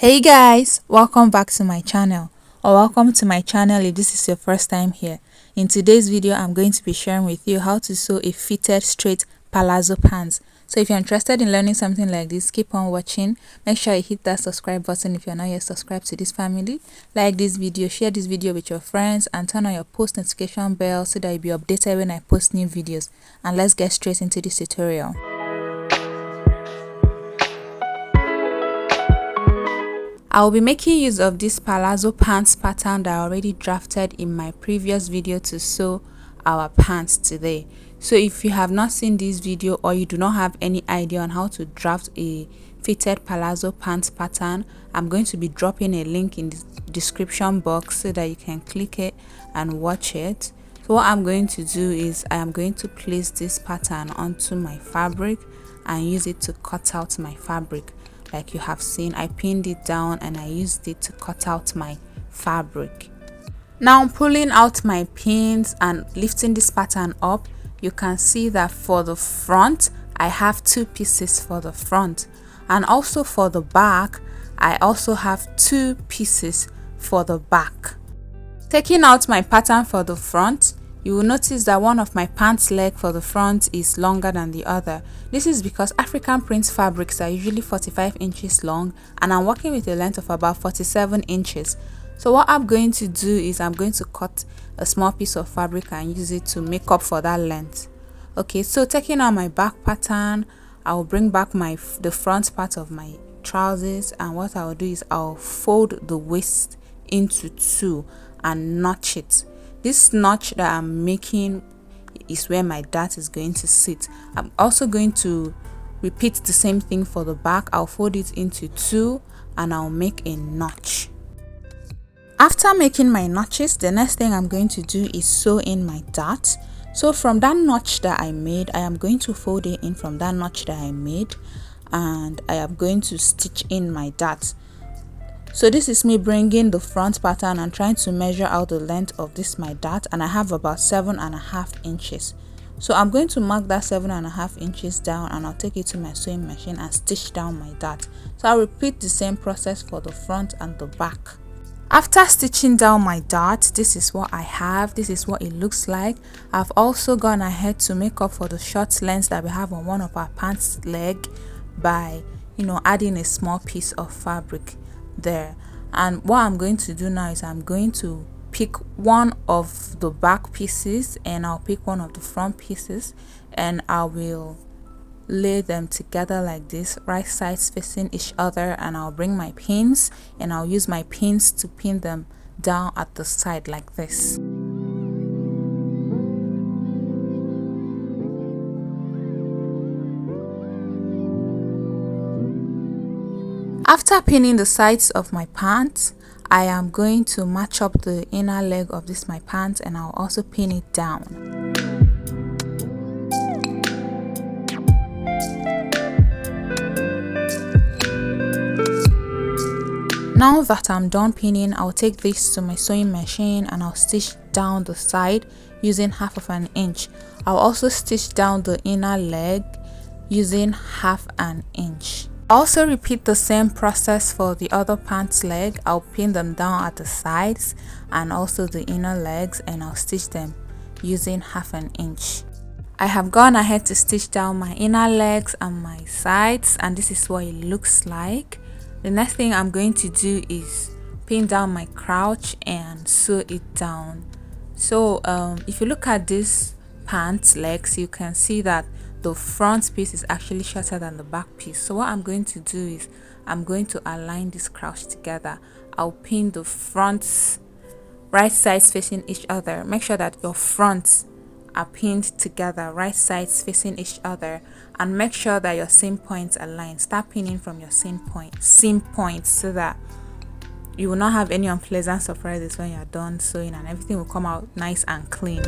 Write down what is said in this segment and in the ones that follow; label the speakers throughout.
Speaker 1: Hey guys, welcome back to my channel, or welcome to my channel if this is your first time here. In today's video, I'm going to be sharing with you how to sew a fitted straight palazzo pants. So if you're interested in learning something like this, keep on watching. Make sure you hit that subscribe button if you're not yet subscribed to this family. Like this video, share this video with your friends, and turn on your post notification bell so that you'll be updated when I post new videos. And let's get straight into this tutorial. I will be making use of this palazzo pants pattern that I already drafted in my previous video to sew our pants today. So if you have not seen this video or you do not have any idea on how to draft a fitted palazzo pants pattern, I'm going to be dropping a link in the description box so that you can click it and watch it. So what I'm going to do is I am going to place this pattern onto my fabric and use it to cut out my fabric. Like you have seen, I pinned it down and I used it to cut out my fabric. Now I'm pulling out my pins and lifting this pattern up. You can see that for the front, I have two pieces for the front, and also for the back, I also have two pieces for the back. Taking out my pattern for the front, you will notice that one of my pants leg for the front is longer than the other. This is because African print fabrics are usually 45 inches long and I'm working with a length of about 47 inches. So what I'm going to do is I'm going to cut a small piece of fabric and use it to make up for that length. Okay, so taking out my back pattern, I will bring back the front part of my trousers, and what I will do is I'll fold the waist into two and notch it. This notch that I'm making is where my dart is going to sit. I'm also going to repeat the same thing for the back. I'll fold it into two and I'll make a notch. After making my notches, the next thing I'm going to do is sew in my dart. So from that notch that I made, I am going to fold it in from that notch that I made, and I am going to stitch in my dart. So this is me bringing the front pattern and trying to measure out the length of this my dart, and I have about 7.5 inches. So I'm going to mark that 7.5 inches down and I'll take it to my sewing machine and stitch down my dart. So I'll repeat the same process for the front and the back. After stitching down my dart, this is what I have. This is what it looks like. I've also gone ahead to make up for the short length that we have on one of our pants leg by adding a small piece of fabric there. And what I'm going to do now is I'm going to pick one of the back pieces and I'll pick one of the front pieces, and I will lay them together like this, right sides facing each other, and I'll bring my pins and I'll use my pins to pin them down at the side like this. After pinning the sides of my pants, I am going to match up the inner leg of this my pants and I'll also pin it down. Now that I'm done pinning, I'll take this to my sewing machine and I'll stitch down the side using 1/2 inch. I'll also stitch down the inner leg using 1/2 inch. Also repeat the same process for the other pants leg. I'll pin them down at the sides and also the inner legs, and I'll stitch them using 1/2 inch. I have gone ahead to stitch down my inner legs and my sides, and this is what it looks like. The next thing I'm going to do is pin down my crouch and sew it down. So if you look at this pants legs, you can see that the front piece is actually shorter than the back piece. So what I'm going to do is I'm going to align this crouch together. I'll pin the fronts right sides facing each other. Make sure that your fronts are pinned together, right sides facing each other, and make sure that your seam points align. Start pinning from your seam points so that you will not have any unpleasant surprises when you're done sewing, and everything will come out nice and clean.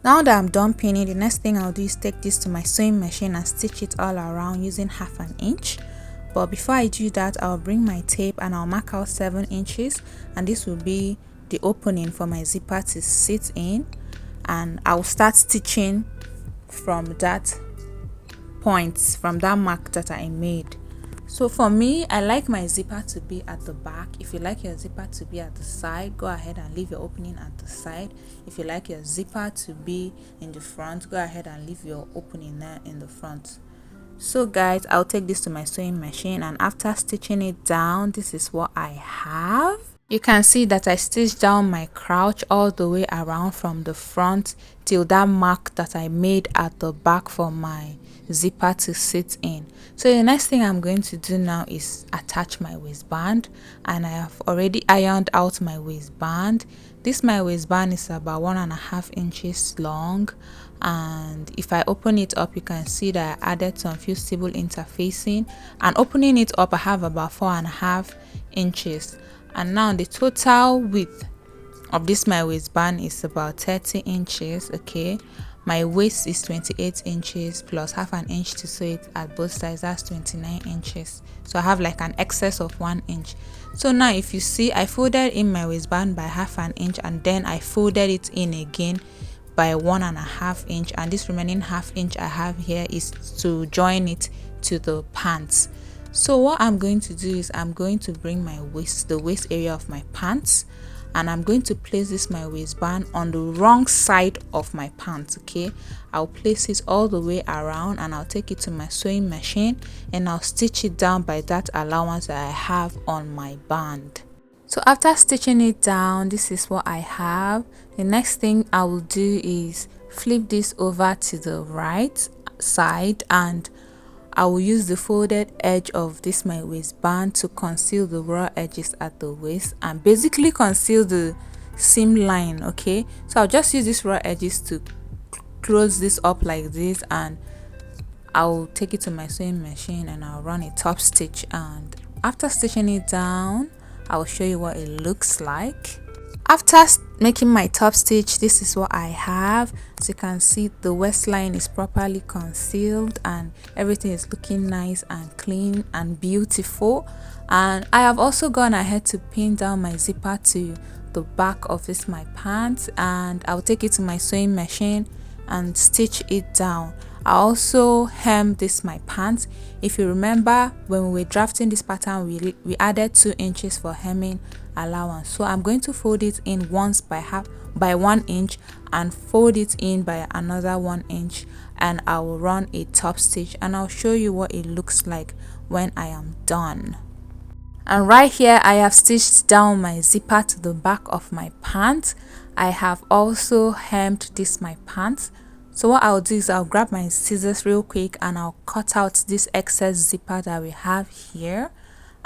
Speaker 1: Now that I'm done pinning, the next thing I'll do is take this to my sewing machine and stitch it all around using 1/2 inch. But before I do that, I'll bring my tape and I'll mark out 7 inches, and this will be the opening for my zipper to sit in, and I'll start stitching from that point, from that mark that I made. So for me, I like my zipper to be at the back. If you like your zipper to be at the side, go ahead and leave your opening at the side. If you like your zipper to be in the front, go ahead and leave your opening there in the front. So guys, I'll take this to my sewing machine, and after stitching it down, this is what I have. You can see that I stitched down my crouch all the way around from the front till that mark that I made at the back for my zipper to sit in. So the next thing I'm going to do now is attach my waistband, and I have already ironed out my waistband. This my waistband is about 1.5 inches long, and if I open it up, you can see that I added some fusible interfacing, and opening it up I have about 4.5 inches. And now the total width of this my waistband is about 30 inches. Okay, my waist is 28 inches plus 1/2 inch to sew it at both sides. That's 29 inches. So I have like an excess of 1 inch. So now if you see, I folded in my waistband by 1/2 inch, and then I folded it in again by 1.5 inch, and this remaining 1/2 inch I have here is to join it to the pants. So what I'm going to do is I'm going to bring my waist, the waist area of my pants, and I'm going to place this my waistband on the wrong side of my pants. Okay, I'll place it all the way around, and I'll take it to my sewing machine, and I'll stitch it down by that allowance that I have on my band. So after stitching it down, this is what I have. The next thing I will do is flip this over to the right side, and I will use the folded edge of this my waistband to conceal the raw edges at the waist and basically conceal the seam line. Okay, so I'll just use these raw edges to close this up like this, and I'll take it to my sewing machine and I'll run a top stitch, and after stitching it down, I'll show you what it looks like. After making my top stitch, this is what I have. As you can see, the waistline is properly concealed and everything is looking nice and clean and beautiful. And I have also gone ahead to pin down my zipper to the back of this my pants, and I'll take it to my sewing machine and stitch it down. I also hemmed this my pants. If you remember, when we were drafting this pattern, we added 2 inches for hemming allowance. So I'm going to fold it in once by 1 inch and fold it in by another 1 inch, and I will run a top stitch, and I'll show you what it looks like when I am done. And right here I have stitched down my zipper to the back of my pants. I have also hemmed this my pants. So what I'll do is I'll grab my scissors real quick and I'll cut out this excess zipper that we have here,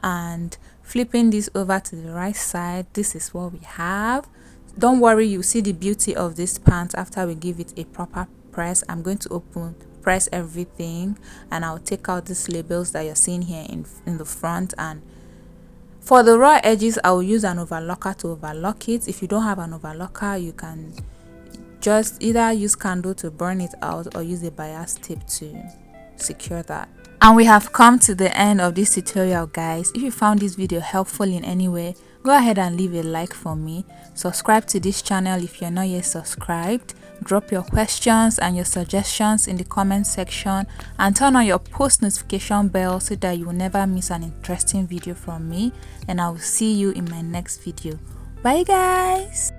Speaker 1: and flipping this over to the right side, this is what we have. Don't worry, you see the beauty of this pants after we give it a proper press. I'm going to press everything, and I'll take out these labels that you're seeing here in the front. And for the raw edges, I will use an overlocker to overlock it. If you don't have an overlocker, you can just either use candle to burn it out or use a bias tape to secure that. And we have come to the end of this tutorial, guys. If you found this video helpful in any way, go ahead and leave a like for me. Subscribe to this channel if you're not yet subscribed. Drop your questions and your suggestions in the comment section, and turn on your post notification bell so that you will never miss an interesting video from me. And I will see you in my next video. Bye guys.